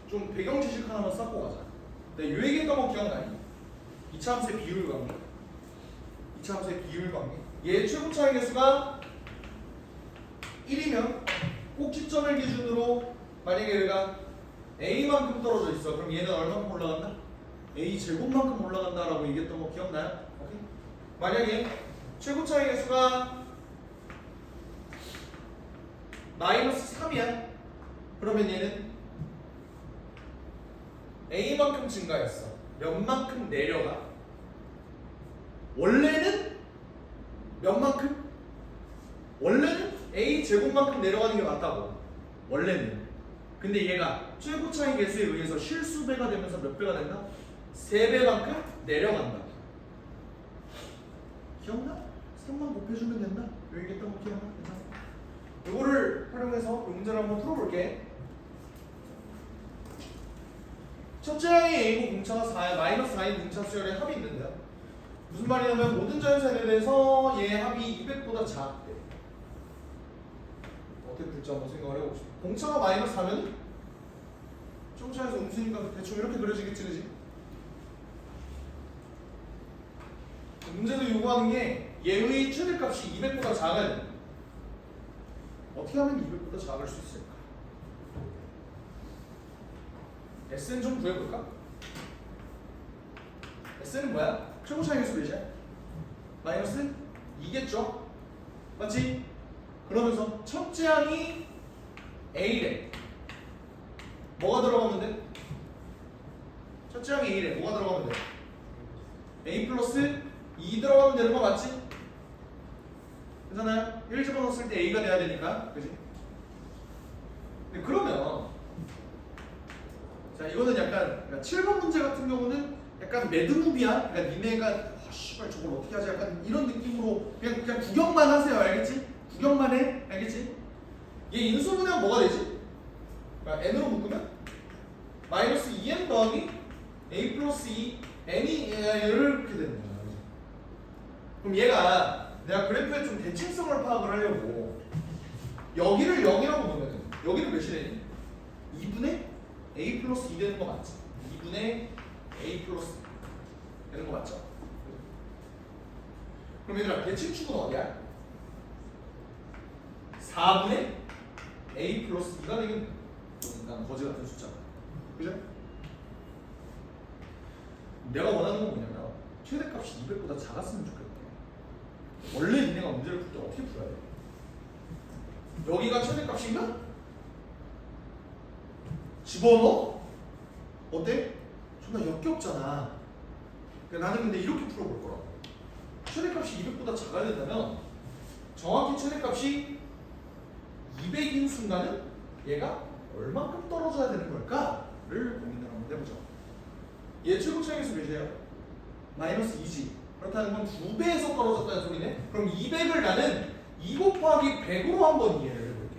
좀 배경 지식 하나만 쌓고 가자. 내가 요 얘기했던 거 기억나니? 이차함수의 비율 관계. 이차함수의 비율 관계. 얘 최고 차이 개수가 1이면 꼭지점을 기준으로 만약에 얘가 A만큼 떨어져 있어. 그럼 얘는 얼마큼 올라간다? A 제곱만큼 올라간다라고 얘기했던 거 기억나요? 오케이? 만약에 최고 차이 개수가 마이너스 3이야. 그러면 얘는 A만큼 증가했어. 몇만큼 내려가? 원래는 몇만큼? 원래는 A 제곱만큼 내려가는 게 맞다고. 원래는. 근데 얘가 최고 차이 개수에 의해서 실수배가 되면서 몇 배가 된다? 3배만큼 내려간다. 기억나? 3만 곱해주면 된다. 여기 얘기했던 거 기억나? 괜찮아? 이거를 활용해서 이 문제를 한번 풀어볼게. 첫째 항이 A고 공차가 4야. 마이너스 4인 공차 수열의 합이 있는데요. 무슨 말이냐면 모든 자연산에 대해서 얘 합이 200보다 작대. 어떻게 풀지 한번 생각을 해봅시다. 공차가 마이너스 4면 최고차에서 음수니까 대충 이렇게 그려지겠지, 그지? 문제도 요구하는 게 얘의 최대값이 200보다 작아야 돼. 어떻게 하면 200보다 작을 수 있을까? S는 좀 구해볼까? S는 뭐야? 최고 차이 개수 몇이야? 마이너스 2겠죠? 맞지? 그러면서 첫째 항이 A래. 뭐가 들어가면 돼? 첫째 항이 A래. 뭐가 들어가면 돼? A 플러스 2 들어가면 되는 거 맞지? 괜찮아요? 1 집어넣었을 때 A가 돼야 되니까. 그지? 근데 그러면 자, 이거는 약간 그러니까 7번 문제 같은 경우는 약간 매드무비야. 그러니까 니네가 씨발 저걸 어떻게 하지? 약간 이런 느낌으로 그냥 구경만 하세요. 알겠지? 구경만 해. 알겠지? 얘 인수분해하면 뭐가 되지? 그러니까 n으로 묶으면 마이너스 2n 더하기 a 플러스 2 n이 이렇게 되는 거야. 그럼 얘가 내가 그래프에 좀 대칭성을 파악을 하려고 여기를 0이라고 보면은 여기를 몇이 되니? 2분의 a 플러스 2 되는 거 맞지? 2분의 a 플러스 되는 거 맞죠? 그럼 얘들아 대칭축은 어디야? 4분의 a 플러스 2가 되겠네. 그러니까 거지 같은 숫자. 그죠? 내가 원하는 건 뭐냐면 최대값이 200보다 작았으면 좋겠대. 원래 니네가 문제를 풀 때 어떻게 풀어야 돼? 여기가 최대값인가? 집어넣어? 어때? 존나 역겹잖아. 그러니까 나는 근데 이렇게 풀어볼 거라고. 최대값이 200보다 작아야 된다면 정확히 최대값이 200인 순간은 얘가 얼만큼 떨어져야 되는 걸까를 고민을 한번 해보죠. 얘 최고 차이에서 몇이에요? 마이너스 2지. 그렇다는 건 2배에서 떨어졌다는 소리네. 그럼 200을 나는 2 곱하기 100으로 한번 이해를 해볼게.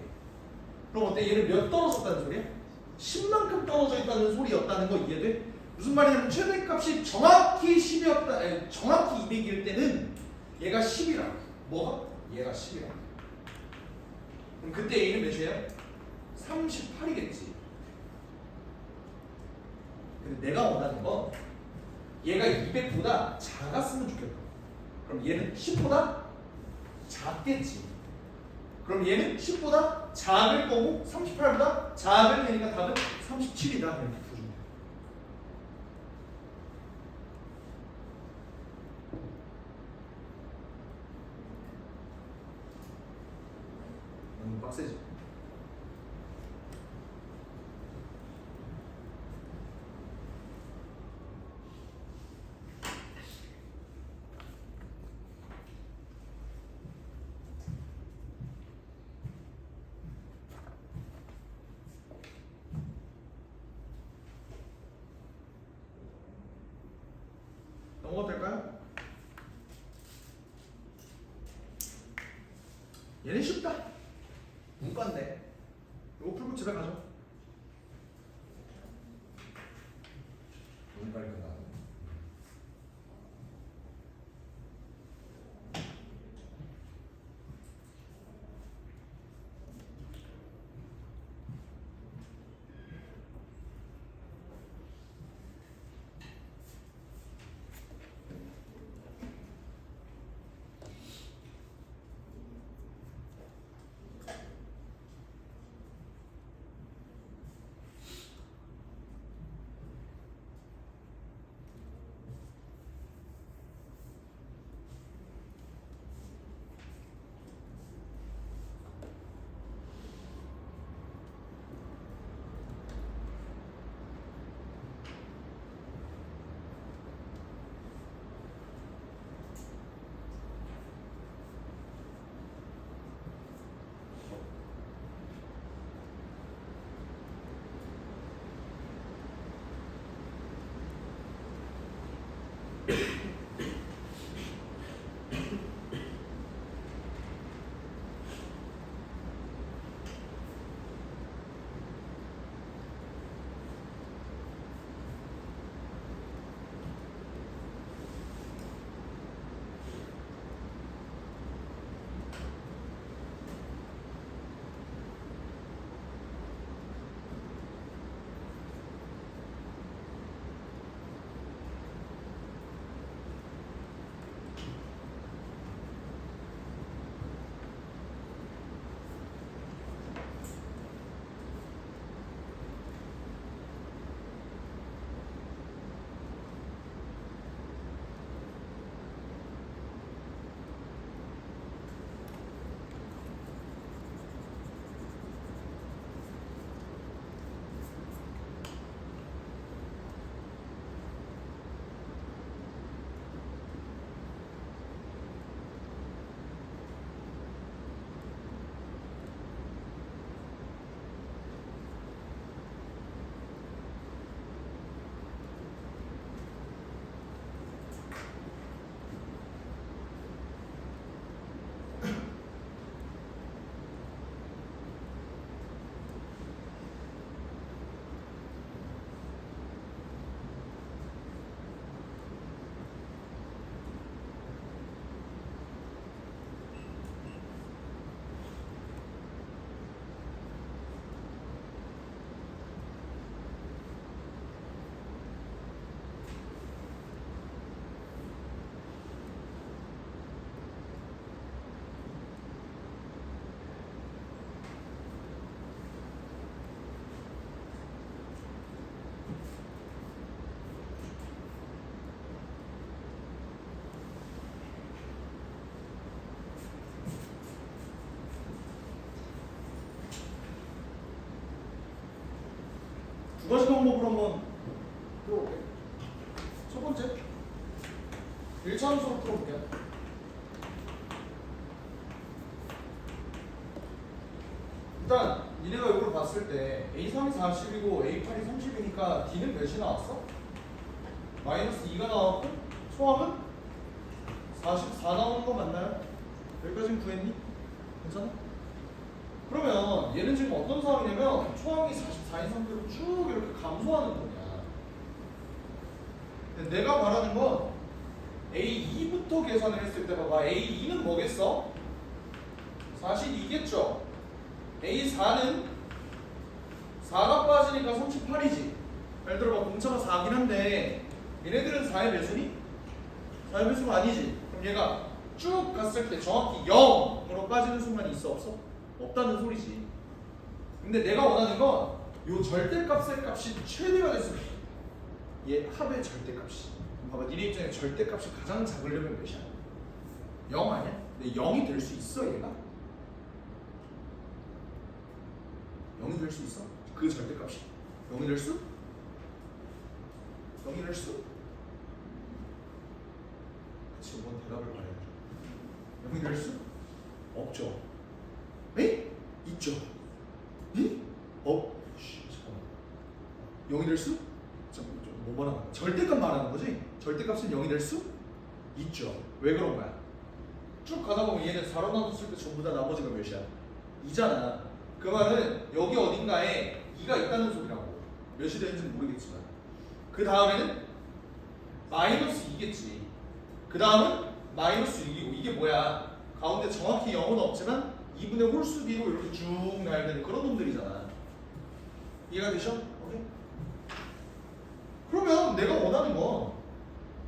그럼 어때? 얘를 몇 떨어졌다는 소리야? 10만큼 떨어져 있다는 소리였다는 거 이해돼? 무슨 말이냐면 최대값이 정확히 10이었다, 아니, 정확히 200일 때는 얘가 10이라. 뭐가? 얘가 10이라. 그럼 그때 A는 몇이에요? 38이겠지. 근데 내가 원하는 건 얘가 200보다 작았으면 좋겠다. 그럼 얘는 10보다 작겠지. 그럼 얘는 10보다 작을 거고 38보다 작을 테니까 답은 37이다. 이렇게 풀어주면 돼. 너무 빡세지? 넘어가도 될까요? 얘는 쉽다. 문과인데 이거 풀고 집에 가죠. 너무 빨리 끝나. 두 가지 방법으로 한번 풀어볼게. 첫 번째, 1차 함수로 풀어볼게요. 일단 니네가 이걸 봤을 때 A3이 40이고 A8이 30이니까 D는 몇이 나왔어? 마이너스 2가 나왔고 초항은 44 나오는 거 맞나요? 여기까지는 구했니? 괜찮아? 그러면 얘는 지금 어떤 상황이냐면 초항이 44인 상태로 쭉 이렇게 감소하는 거냐. 근데 내가 말하는 건 A2부터 계산을 했을 때 봐봐. A2는 뭐겠어? 42겠죠? A4는 4가 빠지니까 38이지. 예를 들어 공차가 4긴 한데 얘네들은 4의 배수니? 4의 배수가 아니지. 그럼 얘가 쭉 갔을 때 정확히 0으로 빠지는 순간이 있어 없어? 없다는 소리지. 근데 내가 원하는 건 요 절대값의 값이 최대가 됐을 때 얘 합의 절대값이 봐봐 니네 입장에 절대값이 가장 작으려면 몇이야? 0 아니야? 근데 0이 될 수 있어 얘가? 0이 될 수 있어? 그 절대값이 0이 될 수? 0이 될 수? 그치 이건 대답을 말해야죠. 0이 될 수? 없죠. 에? 있죠. 에? 잠깐만. 0이 될 수? 뭐 말하는 거야? 절대값 말하는 거지? 절대값은 0이 될 수? 있죠. 왜 그런 거야? 쭉 가다 보면 얘는 4로 나눴을 때 전부 다 나머지가 몇이야? 2잖아. 그 말은 여기 어딘가에 2가 있다는 소리라고. 몇이 되는지는 모르겠지만 그 다음에는 마이너스 2겠지. 그 다음은 마이너스 6이고 이게 뭐야? 가운데 정확히 0은 없지만 2분의 홀수 뒤로 이렇게 쭉 나야 되는 그런 놈들이잖아. 이해가 되셔? 오케이? 그러면 내가 원하는 건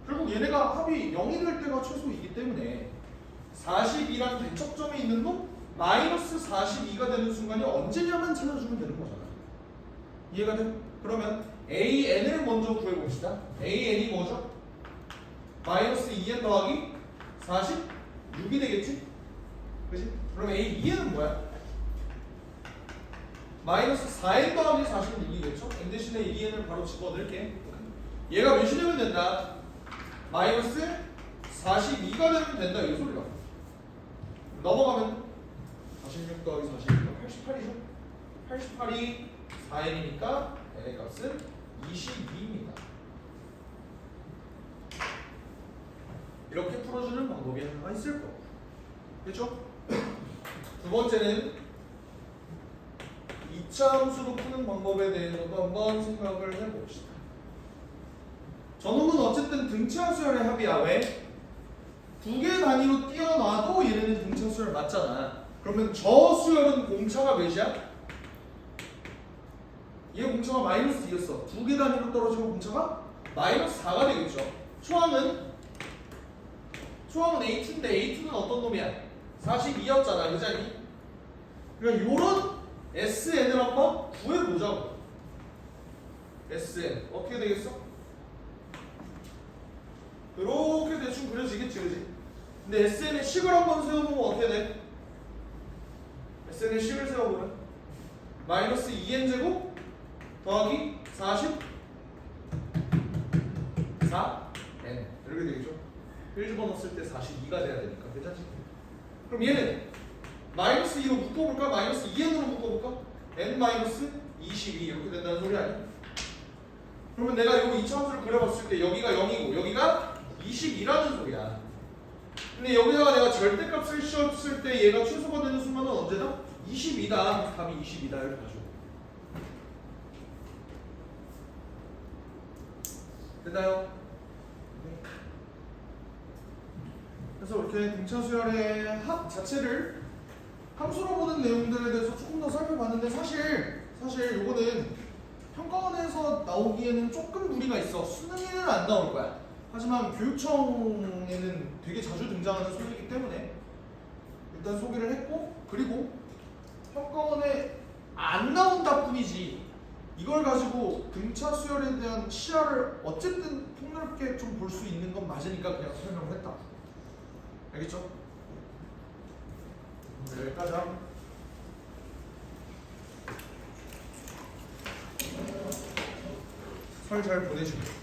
결국 얘네가 합이 0이 될 때가 최소이기 때문에 42라는 대척점에 있는 놈 마이너스 42가 되는 순간이 언제냐만 찾아주면 되는 거잖아. 이해가 돼? 그러면 AN을 먼저 구해봅시다. AN이 뭐죠? 마이너스 2n 더하기 46이 되겠지? 그치? 그럼 A2n은 뭐야? 마이너스 4n 더하기 46이겠죠? n 대신에 2n을 바로 집어넣을게. 얘가 몇이 되면 된다? 마이너스 42가 되면 된다 이 소리야. 넘어가면 46 더하기 42가 88이죠? 88이 4n이니까 n의 값은 22입니다. 이렇게 풀어주는 방법이 하나 있을 거고. 그렇죠? 두 번째는 2차 함수로 푸는 방법에 대해서도 한번 생각을 해봅시다. 저놈은 어쨌든 등차 수열의 합이야. 왜? 두 개 단위로 띄어놔도 얘네는 등차 수열 맞잖아. 그러면 저 수열은 공차가 몇이야? 얘 공차가 마이너스 2였어. 두 개 단위로 떨어지면 공차가 마이너스 4가 되겠죠. 초항은 A2인데 A2는 어떤 놈이야? 42였잖아. 그자니? 그러니까 요런 SN을 한번 구해보자고. SN 어떻게 되겠어? 이렇게 대충 그려지겠지, 그지? 근데 SN의 식을 한번 세워보면 어떻게 돼? SN의 식을 세워보면 마이너스 2n제곱 더하기 44n 이렇게 되겠죠? 1 집어넣었을 때 42가 돼야 되니까 괜찮지? 그럼 얘는 마이너스 2로 묶어볼까? 마이너스 2n으로 묶어볼까? n 마이너스 22 이렇게 된다는 소리 아니야? 그러면 내가 이 2차 함수를 그려봤을 때 여기가 0이고 여기가 22라는 소리야. 근데 여기다가 내가 절대값을 씌웠을 때 얘가 최소가 되는 순간은 언제다? 22다. 답이 22다 이렇게 가죠. 됐나요? 그래서 이렇게 등차 수열의 합 자체를 함수로 보는 내용들에 대해서 조금 더 살펴봤는데 사실 요거는 평가원에서 나오기에는 조금 무리가 있어. 수능에는 안 나올 거야. 하지만 교육청에는 되게 자주 등장하는 소리이기 때문에 일단 소개를 했고, 그리고 평가원에 안 나온다 뿐이지 이걸 가지고 등차 수열에 대한 시야를 어쨌든 폭넓게 좀 볼 수 있는 건 맞으니까 그냥 설명을 했다. 알겠죠? 여기까지 하고 설 잘 보내시고